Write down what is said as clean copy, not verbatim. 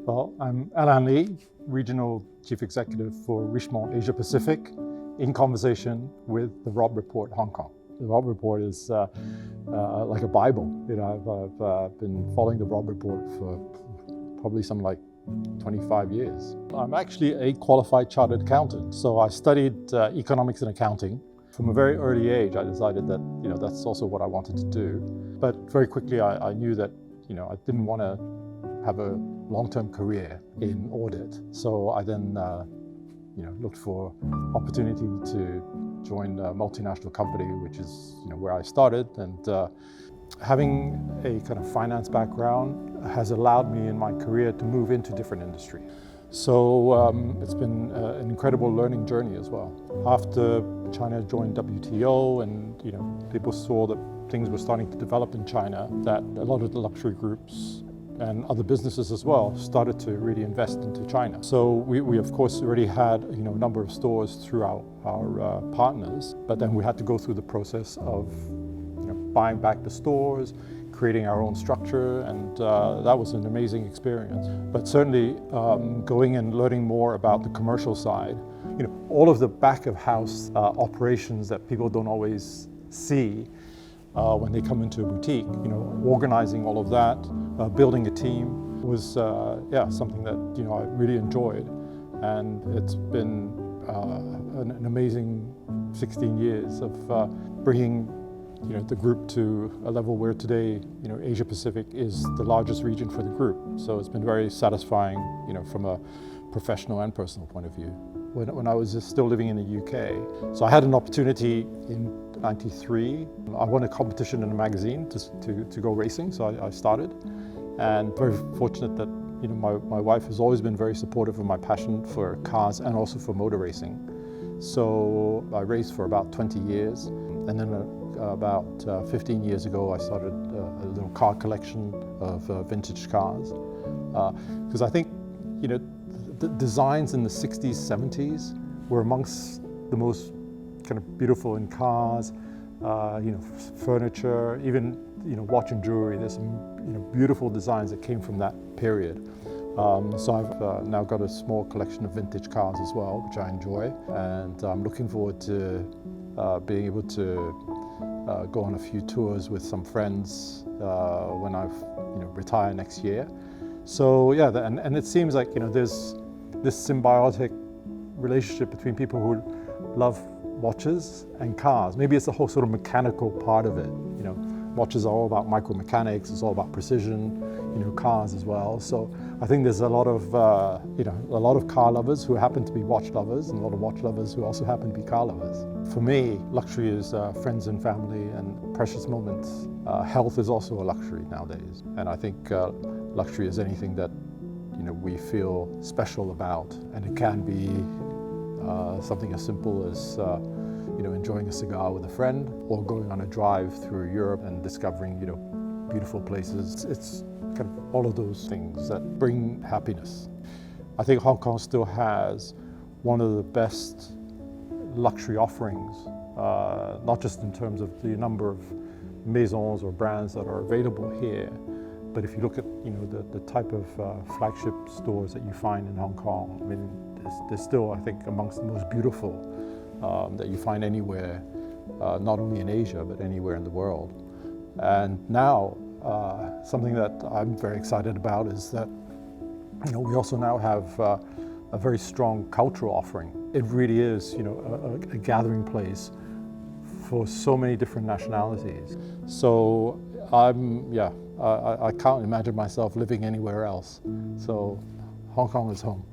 Well, I'm Alain, Regional Chief Executive for Richemont Asia Pacific, in conversation with the Robb Report Hong Kong. The Robb Report is like a Bible. I've been following the Robb Report for probably something like 25 years. I'm actually a qualified chartered accountant, so I studied economics and accounting. From a very early age, I decided that that's also what I wanted to do. But very quickly, I knew that I didn't want to have a long-term career in audit. So I then looked for opportunity to join a multinational company, which is where I started. And having a kind of finance background has allowed me in my career to move into different industries. So it's been an incredible learning journey as well. After China joined WTO and people saw that things were starting to develop in China, that a lot of the luxury groups and other businesses as well started to really invest into China. So we of course already had a number of stores throughout our partners, but then we had to go through the process of buying back the stores, creating our own structure, and that was an amazing experience. But certainly going and learning more about the commercial side, all of the back of house operations that people don't always see when they come into a boutique, organizing all of that, building a team was something that I really enjoyed, and it's been an amazing 16 years of bringing the group to a level where today Asia Pacific is the largest region for the group. So it's been very satisfying from a professional and personal point of view. When I was still living in the UK, so I had an opportunity in '93. I won a competition in a magazine to go racing, so I started, and very fortunate that my wife has always been very supportive of my passion for cars and also for motor racing. So I raced for about 20 years, and then about 15 years ago I started a little car collection of vintage cars, because I think the designs in the 60s, 70s were amongst the most kind of beautiful in cars, furniture, even watch and jewelry. There's some beautiful designs that came from that period. So I've now got a small collection of vintage cars as well, which I enjoy, and I'm looking forward to being able to go on a few tours with some friends when I retire next year. So yeah, and it seems like there's this symbiotic relationship between people who love watches and cars. Maybe it's the whole sort of mechanical part of it. Watches are all about micromechanics. It's all about precision. Cars as well. So I think there's a lot of car lovers who happen to be watch lovers, and a lot of watch lovers who also happen to be car lovers. For me, luxury is friends and family and precious moments. Health is also a luxury nowadays, and I think luxury is anything that we feel special about, and it can be something as simple as enjoying a cigar with a friend, or going on a drive through Europe and discovering beautiful places. It's kind of all of those things that bring happiness. I think Hong Kong still has one of the best luxury offerings, not just in terms of the number of maisons or brands that are available here, but if you look at the type of flagship stores that you find in Hong Kong, I mean, they're still, I think, amongst the most beautiful that you find anywhere, not only in Asia but anywhere in the world. And now something that I'm very excited about is that we also now have a very strong cultural offering. It really is a gathering place for so many different nationalities. So I can't imagine myself living anywhere else. So Hong Kong is home.